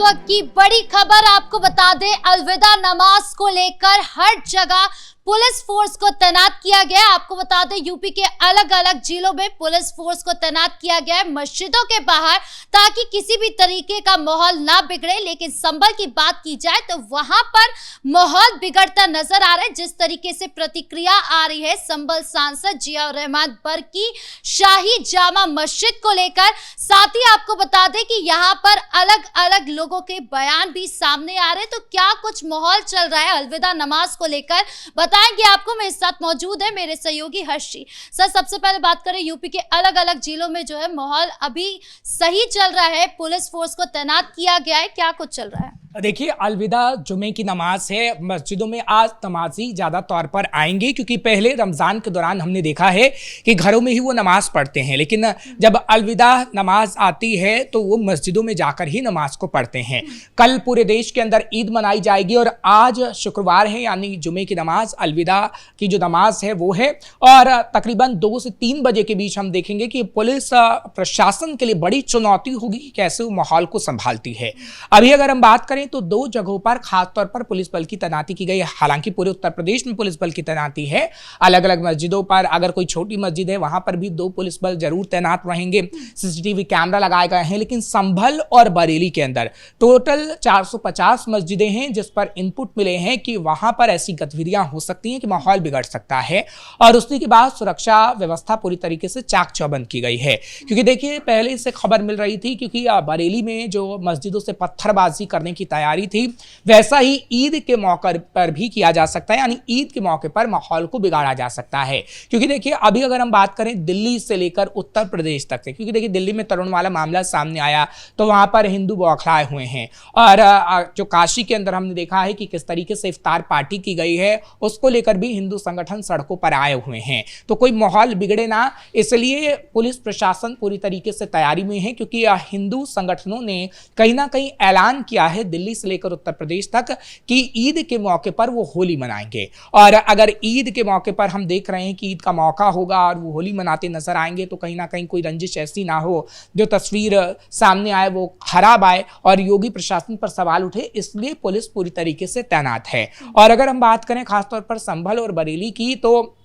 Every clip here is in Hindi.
वक्त की बड़ी खबर आपको बता दें, अलविदा नमाज को लेकर हर जगह पुलिस फोर्स को तैनात किया गया है। आपको बता दें, यूपी के अलग अलग जिलों में पुलिस फोर्स को तैनात किया गया है मस्जिदों के बाहर, ताकि किसी भी तरीके का माहौल ना बिगड़े। लेकिन संभल की बात की जाए तो वहां पर माहौल बिगड़ता नजर आ रहा है। जिस तरीके से प्रतिक्रिया आ रही है संभल सांसद जियाउर रहमान बर्क की शाही जामा मस्जिद को लेकर, साथ ही आपको बता दें कि यहाँ पर अलग अलग लोगों के बयान भी सामने आ रहे हैं। तो क्या कुछ माहौल चल रहा है अलविदा नमाज को लेकर, बताएंगे आपको। मेरे साथ मौजूद है मेरे सहयोगी हर्षी। सर, सबसे पहले बात करें, यूपी के अलग अलग जिलों में जो है माहौल अभी सही चल रहा है, पुलिस फोर्स को तैनात किया गया है, क्या कुछ चल रहा है? देखिए, अलविदा जुमे की नमाज है। मस्जिदों में आज नमाजी ज़्यादा तौर पर आएंगे, क्योंकि पहले रमज़ान के दौरान हमने देखा है कि घरों में ही वो नमाज पढ़ते हैं, लेकिन जब अलविदा नमाज आती है तो वो मस्जिदों में जाकर ही नमाज को पढ़ते हैं। कल पूरे देश के अंदर ईद मनाई जाएगी और आज शुक्रवार है, यानी जुमे की नमाज, अलविदा की जो नमाज है वो है। और तकरीबन 2 से 3 बजे के बीच हम देखेंगे कि पुलिस प्रशासन के लिए बड़ी चुनौती होगी कि कैसे वो माहौल को संभालती है। अभी अगर हम बात करें तो 2 जगहों पर खास तौर पर पुलिस बल की तैनाती की गई है। हालांकि पूरे उत्तर प्रदेश में पुलिस बल की तैनाती है। अलग अलग मस्जिदों पर, अगर कोई छोटी मस्जिद है वहां पर भी 2 पुलिस बल जरूर तैनात रहेंगे। सीसीटीवी कैमरा लगाए गए हैं। लेकिन संभल और बरेली के अंदर टोटल 450 मस्जिदें हैं, जिस पर इनपुट मिले हैं कि वहां पर ऐसी गतिविधियां हो सकती हैं कि माहौल बिगड़ सकता है। और उसी के बाद सुरक्षा व्यवस्था पूरी तरीके से चाक चौबंद की गई है। क्योंकि देखिए, पहले से खबर मिल रही थी, क्योंकि बरेली में जो मस्जिदों से पत्थरबाजी करने की तैयारी थी, वैसा ही ईद के मौके पर भी किया जा सकता है। यानी ईद के मौके पर माहौल को बिगाड़ा जा सकता है। क्योंकि देखिए, अभी अगर हम बात करें दिल्ली से लेकर उत्तर प्रदेश तक से, क्योंकि देखिए दिल्ली में तरुण वाला मामला सामने आया तो वहां पर हिंदू बौखलाए हुए हैं। और जो काशी के अंदर हमने देखा है कि किस तरीके से इफ्तार पार्टी की गई है, उसको लेकर भी हिंदू संगठन सड़कों पर आए हुए हैं। तो कोई माहौल बिगड़े ना, इसलिए पुलिस प्रशासन पूरी तरीके से तैयारी में है। क्योंकि हिंदू संगठनों ने कहीं ना कहीं ऐलान किया है दिल्ली से लेकर उत्तर प्रदेश तक कि ईद के मौके पर वो होली मनाएंगे। और अगर ईद के मौके पर हम देख रहे हैं कि ईद का मौका होगा और वो होली मनाते नजर आएंगे, तो कहीं ना कहीं कोई रंजिश ऐसी ना हो जो तस्वीर सामने आए वो खराब आए और योगी प्रशासन पर सवाल उठे। इसलिए पुलिस पूरी तरीके से तैनात है। और अगर हम बात करें खासतौर पर संभल और बरेली की, तो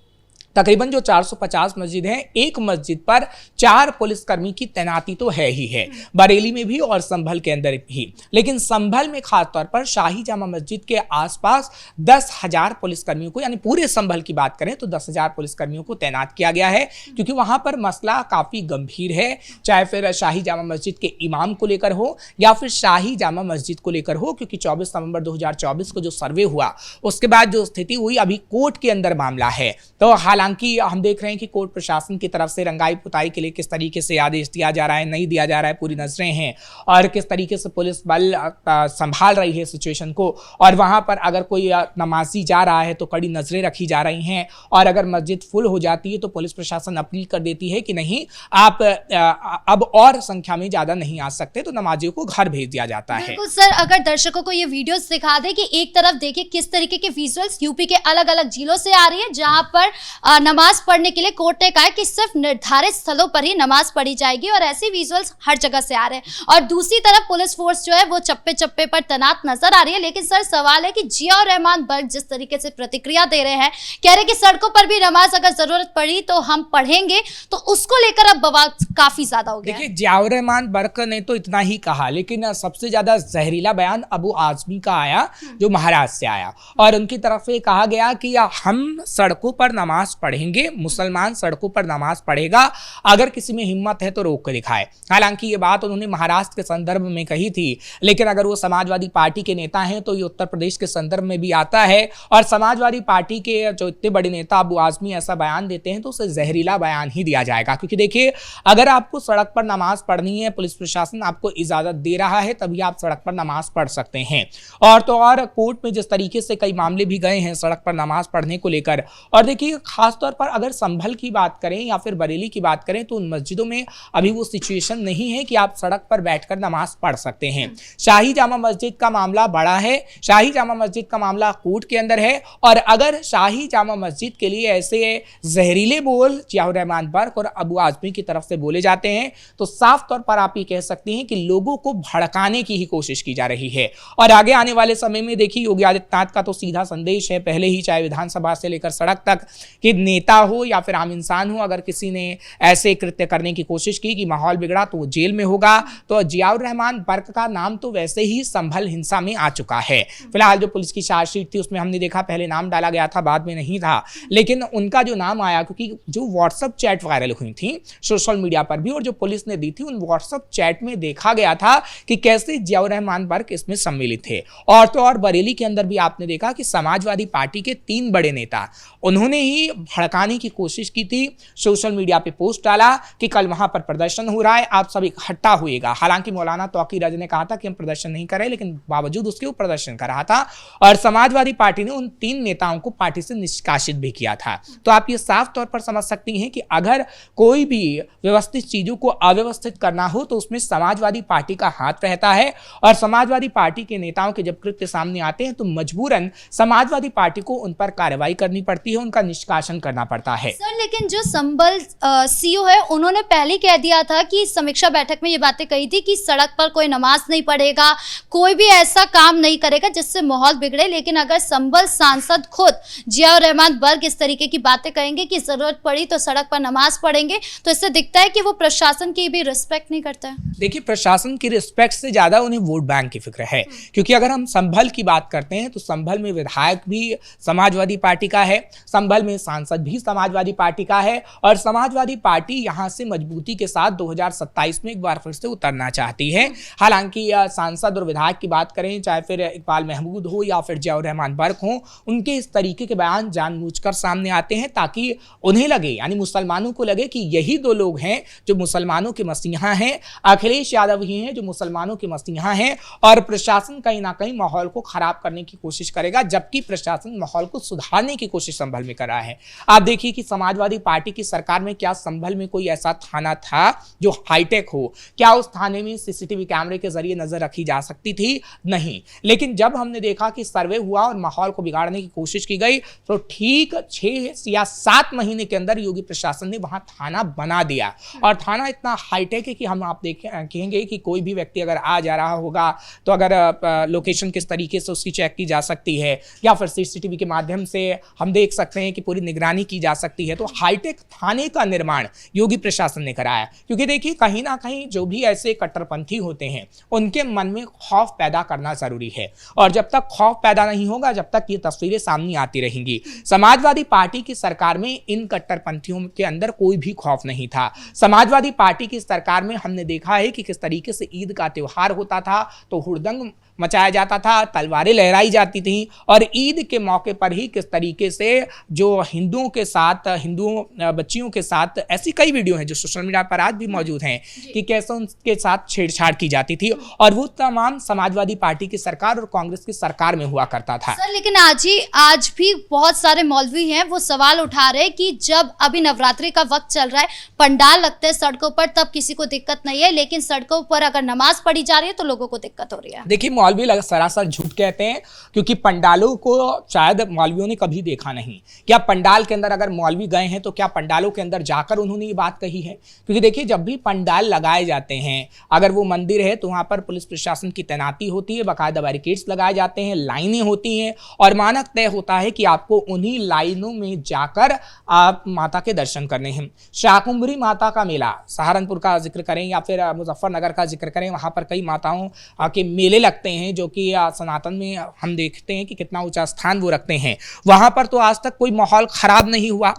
तकरीबन जो 450 मस्जिद हैं, एक मस्जिद पर 4 पुलिसकर्मी की तैनाती तो है ही है, बरेली में भी और संभल के अंदर भी। लेकिन संभल में खासतौर पर शाही जामा मस्जिद के आसपास 10,000 पुलिसकर्मियों को, यानी पूरे संभल की बात करें तो 10,000 पुलिसकर्मियों को तैनात किया गया है। क्योंकि वहां पर मसला काफी गंभीर है, चाहे फिर शाही जामा मस्जिद के इमाम को लेकर हो या फिर शाही जामा मस्जिद को लेकर हो। क्योंकि 24 नवंबर 2024 को जो सर्वे हुआ, उसके बाद जो स्थिति हुई, अभी कोर्ट के अंदर मामला है। तो हालांकि हम देख रहे हैं कि कोर्ट प्रशासन की तरफ से रंगाई पुताई के लिए किस तरीके से आदेश दिया जा रहा है, नहीं दिया जा रहा है, पूरी नजरें हैं। और किस तरीके से पुलिस बल संभाल रही है सिचुएशन को। और वहां पर अगर कोई नमाजी जा रहा है तो कड़ी नजरें रखी जा रही हैं। और अगर मस्जिद फुल हो जाती है तो पुलिस प्रशासन अपील कर देती है कि नहीं, आप अब और संख्या में ज्यादा नहीं आ सकते, तो नमाजियों को घर भेज दिया जाता है। बिल्कुल सर, अगर दर्शकों को ये वीडियो दिखा दे कि एक तरफ देखिए किस तरीके के विजुअल्स यूपी के अलग अलग जिलों से आ रही है, जहां पर नमाज पढ़ने के लिए कोर्ट ने कहा है कि सिर्फ निर्धारित स्थलों पर ही नमाज पढ़ी जाएगी, और ऐसे विजुअल्स हर जगह से आ रहे हैं। और दूसरी तरफ पुलिस फोर्स जो है वो चप्पे चप्पे पर तैनात नजर आ रही है। लेकिन सर, सवाल है कि जियाउर रहमान बर्क जिस तरीके से प्रतिक्रिया दे रहे हैं, कह रहे हैं कि सड़कों पर भी नमाज अगर जरूरत पड़ी तो हम पढ़ेंगे, तो उसको लेकर अब बवाल काफी ज्यादा हो गया। देखिए, जियाउर रहमान बर्क ने तो इतना ही कहा, लेकिन सबसे ज्यादा जहरीला बयान अबू आजमी का आया, जो महाराष्ट्र से आया। और उनकी तरफ से कहा गया कि हम सड़कों पर नमाज पढ़ेंगे, मुसलमान सड़कों पर नमाज पढ़ेगा, अगर किसी में हिम्मत है तो रोक कर दिखाए। हालांकि ये बात उन्होंने महाराष्ट्र के संदर्भ में कही थी, लेकिन अगर वो समाजवादी पार्टी के नेता हैं तो ये उत्तर प्रदेश के संदर्भ में भी आता है। और समाजवादी पार्टी के जो इतने बड़े नेता अबू आजमी ऐसा बयान देते हैं तो उसे जहरीला बयान ही दिया जाएगा। क्योंकि देखिए, अगर आपको सड़क पर नमाज पढ़नी है, पुलिस प्रशासन आपको इजाजत दे रहा है, तभी आप सड़क पर नमाज पढ़ सकते हैं। और तो और कोर्ट में जिस तरीके से कई मामले भी गए हैं सड़क पर नमाज पढ़ने को लेकर। और देखिए, खास साफ तौर पर अगर संभल की बात करें या फिर बरेली की बात करें तो उन मस्जिदों में अभी वो सिचुएशन नहीं है कि आप सड़क पर बैठकर नमाज पढ़ सकते हैं। शाही जामा मस्जिद का मामला बड़ा है, शाही जामा मस्जिद का मामला कोर्ट के अंदर है, और अगर शाही जामा मस्जिद के लिए ऐसे जहरीले बोल जियाउर रहमान बर्क और अबू आजमी की तरफ से बोले जाते हैं तो साफ तौर पर आप ये कह सकती हैं कि लोगों को भड़काने की ही कोशिश की जा रही है। और आगे आने वाले समय में देखिए योगी आदित्यनाथ का तो सीधा संदेश है पहले ही, चाहे विधानसभा से लेकर सड़क तक, कि नेता हो या फिर आम इंसान हो, अगर किसी ने ऐसे कृत्य करने की कोशिश की कि माहौल बिगड़ा तो वो जेल में होगा। तो जियाउर रहमान बर्क का नाम तो वैसे ही संभल हिंसा में आ चुका है। फिलहाल जो पुलिस की चार्जशीट थी उसमें हमने देखा पहले नाम डाला गया था, बाद में नहीं था, लेकिन उनका जो नाम आया क्योंकि जो व्हाट्सएप चैट वायरल हुई थी सोशल मीडिया पर भी और जो पुलिस ने दी थी उन व्हाट्सएप चैट में देखा गया था कि कैसे जियाउर रहमान बर्क इसमें सम्मिलित थे। और तो और बरेली के अंदर भी आपने देखा कि समाजवादी पार्टी के 3 बड़े नेता उन्होंने ही भड़काने की कोशिश की थी, सोशल मीडिया पे पोस्ट डाला कि कल वहां पर प्रदर्शन हो रहा है, आप सब इकट्ठा होइएगा। हालांकि मौलाना तौकीर रज़ ने कहा था कि हम प्रदर्शन नहीं कर रहे, लेकिन बावजूद उसके वो प्रदर्शन कर रहा था और समाजवादी पार्टी ने उन 3 नेताओं को पार्टी से निष्कासित भी किया था। तो आप ये साफ तौर पर समझ सकती हैं कि अगर कोई भी व्यवस्थित चीजों को अव्यवस्थित करना हो तो उसमें समाजवादी पार्टी का हाथ रहता है, और समाजवादी पार्टी के नेताओं के जब कृत्य सामने आते हैं तो मजबूरन समाजवादी पार्टी को उन पर कार्रवाई करनी पड़ती है, उनका निष्कासन करना पड़ता है। सर लेकिन जो संभल सीओ है उन्होंने पहले कह दिया था कि समीक्षा बैठक में ये बातें कही थी कि सड़क पर कोई नमाज नहीं पढ़ेगा, कोई भी ऐसा काम नहीं करेगा जिससे माहौल बिगड़े। लेकिन अगर संभल सांसद खुद जियाउर रहमान बर्क इस तरीके की बातें कहेंगे कि जरूरत पड़ी तो सड़क पर नमाज पढ़ेंगे, तो इससे दिखता है कि वो प्रशासन की भी रिस्पेक्ट नहीं करता है। देखिए प्रशासन की रिस्पेक्ट से ज्यादा उन्हें वोट बैंक की फिक्र है, क्योंकि अगर हम संभल की बात करते हैं तो संभल में विधायक भी समाजवादी पार्टी का है, संभल में सांसद भी समाजवादी पार्टी का है, और समाजवादी पार्टी यहां से मजबूती के साथ 2027 में एक बार फिर से उतरना चाहती है। हालांकि सांसद और विधायक की बात करें, चाहे फिर इकबाल महमूद हो या फिर जियाउर रहमान बर्क हो, उनके इस तरीके के बयान जानबूझकर सामने आते हैं ताकि उन्हें लगे, यानी मुसलमानों को लगे कि यही 2 लोग हैं जो मुसलमानों के मसीहा हैं, अखिलेश यादव ही हैं जो मुसलमानों के मसीहा हैं, और प्रशासन कहीं ना कहीं माहौल को खराब करने की कोशिश करेगा, जबकि प्रशासन माहौल को सुधारने की कोशिश संभल में कर रहा है। आप देखिए कि समाजवादी पार्टी की सरकार में क्या संभल में कोई ऐसा थाना था जो हाईटेक हो? क्या उस थाने में सीसीटीवी कैमरे के जरिए नजर रखी जा सकती थी? नहीं। लेकिन जब हमने देखा कि सर्वे हुआ और माहौल को बिगाड़ने की कोशिश की गई तो ठीक 6 या 7 महीने के अंदर योगी प्रशासन ने वहां थाना बना दिया, और थाना इतना हाईटेक है कि हम आप कहेंगे कि कोई भी व्यक्ति अगर आ जा रहा होगा तो अगर लोकेशन किस तरीके से उसकी चेक की जा सकती है या फिर सीसीटीवी के माध्यम से हम देख सकते हैं कि पूरी निगरानी की जा सकती है। तो हाईटेक थाने का निर्माण योगी प्रशासन ने कराया, क्योंकि देखिए कहीं ना कहीं जो भी ऐसे कट्टरपंथी होते हैं उनके मन में खौफ पैदा करना जरूरी है, और जब तक खौफ पैदा नहीं होगा जब तक ये तस्वीरें सामने आती रहेंगी। समाजवादी पार्टी की सरकार में इन कट्टरपंथियों के अंदर कोई भी खौफ नहीं था। समाजवादी पार्टी की सरकार में हमने देखा है कि किस तरीके से ईद का त्योहार होता था तो हुड़दंग मचाया जाता था, तलवारें लहराई जाती थी, और ईद के मौके पर ही किस तरीके से जो हिंदुओं के साथ, हिंदुओं बच्चियों के साथ ऐसी कई वीडियो हैं जो सोशल मीडिया पर आज भी मौजूद हैं कि कैसे उनके साथ छेड़छाड़ की जाती थी, और वो तमाम समाजवादी पार्टी की सरकार और कांग्रेस की सरकार में हुआ करता था। सर लेकिन आज भी बहुत सारे मौलवी हैं वो सवाल उठा रहे हैं कि जब अभी नवरात्रि का वक्त चल रहा है, पंडाल लगते हैं सड़कों पर, तब किसी को दिक्कत नहीं है, लेकिन सड़कों पर अगर नमाज पढ़ी जा रही है तो लोगों को दिक्कत हो रही है। देखिए मौलवी सरासर झूठ कहते हैं, क्योंकि पंडालों को शायद मौलवियों ने कभी देखा नहीं। क्या पंडाल के अंदर अगर मौलवी गए हैं तो क्या पंडालों के अंदर जाकर उन्होंने ये बात कही है? क्योंकि देखिए जब भी पंडाल लगाए जाते हैं, अगर वो मंदिर है तो वहां पर पुलिस प्रशासन की तैनाती होती है, बाकायदा बैरिकेड्स लगाए जाते हैं, लाइनें होती हैं, और मानक तय होता है कि आपको उन्हीं लाइनों में जाकर आप माता के दर्शन करने हैं। शाकुंभरी माता का मेला, सहारनपुर का जिक्र करें या फिर मुजफ्फरनगर का जिक्र करें, वहां पर कई माताओं के मेले लगते हैं जो कि सनातन में हम देखते हैं कि कितना ऊंचा स्थान वो रखते हैं। वहां पर तो आज तक कोई माहौल खराब नहीं हुआ।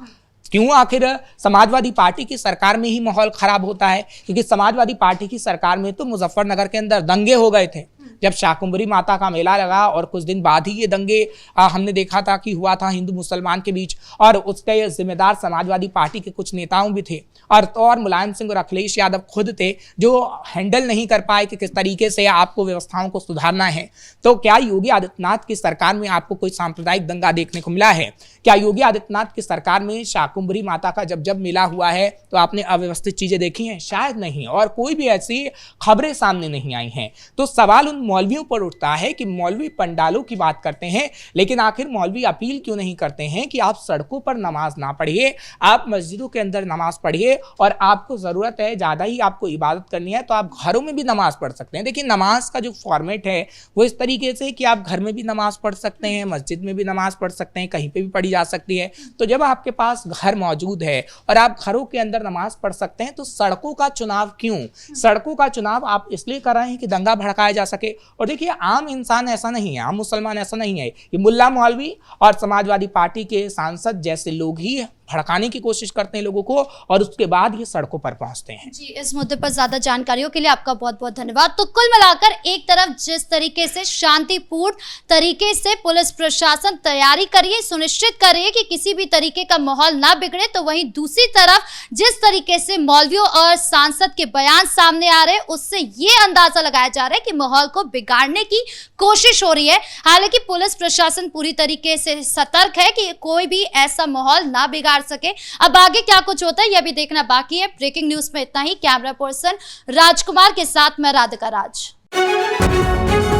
क्यों? आखिर समाजवादी पार्टी की सरकार में ही माहौल खराब होता है, क्योंकि समाजवादी पार्टी की सरकार में तो मुजफ्फरनगर के अंदर दंगे हो गए थे, जब शाकुंभरी माता का मेला लगा और कुछ दिन बाद ही ये दंगे हमने देखा था कि हुआ था हिंदू मुसलमान के बीच, और उसके जिम्मेदार समाजवादी पार्टी के कुछ नेताओं भी थे और मुलायम सिंह और अखिलेश यादव खुद थे जो हैंडल नहीं कर पाए कि किस तरीके से आपको व्यवस्थाओं को सुधारना है। तो क्या योगी आदित्यनाथ की सरकार में आपको कोई सांप्रदायिक दंगा देखने को मिला है? क्या योगी आदित्यनाथ की सरकार में शाकुंभरी माता का जब मेला हुआ है तो आपने अव्यवस्थित चीजें देखी हैं? शायद नहीं, और कोई भी ऐसी खबरें सामने नहीं आई हैं। तो सवाल उन मौलवियों पर उठता है कि मौलवी पंडालों की बात करते हैं, लेकिन आखिर मौलवी अपील क्यों नहीं करते हैं कि आप सड़कों पर नमाज ना पढ़िए, आप मस्जिदों के अंदर नमाज पढ़िए, और आपको जरूरत है ज्यादा ही आपको इबादत करनी है तो आप घरों में भी नमाज पढ़ सकते हैं। देखिए, नमाज का जो फॉर्मेट है वो इस तरीके से कि आप घर में भी नमाज पढ़ सकते हैं, मस्जिद में भी नमाज पढ़ सकते हैं, कहीं पे भी पढ़ी जा सकती है। तो जब आपके पास घर मौजूद है और आप घरों के अंदर नमाज पढ़ सकते हैं तो सड़कों का चुनाव क्यों? सड़कों का चुनाव आप इसलिए कर रहे हैं कि दंगा भड़काया जा सके। और देखिए, आम इंसान ऐसा नहीं है, आम मुसलमान ऐसा नहीं है, ये मुल्ला मौलवी और समाजवादी पार्टी के सांसद जैसे लोग ही भड़काने की कोशिश करते हैं लोगों को, और उसके बाद ये सड़कों पर पहुंचते हैं। जी, इस मुद्दे पर ज्यादा जानकारियों के लिए आपका बहुत बहुत धन्यवाद। तो कुल मिलाकर एक तरफ जिस तरीके से शांतिपूर्ण तरीके से पुलिस प्रशासन तैयारी करिए, सुनिश्चित करिए कि किसी भी तरीके का माहौल ना बिगड़े, तो वहीं दूसरी तरफ जिस तरीके से मौलवियों और सांसद के बयान सामने आ रहे हैं उससे ये अंदाजा लगाया जा रहा है कि माहौल को बिगाड़ने की कोशिश हो रही है। हालांकि पुलिस प्रशासन पूरी तरीके से सतर्क है कि कोई भी ऐसा माहौल ना बिगाड़ सके। अब आगे क्या कुछ होता है यह भी देखना बाकी है। ब्रेकिंग न्यूज में इतना ही। कैमरा पर्सन राजकुमार के साथ मैं राधिका राज।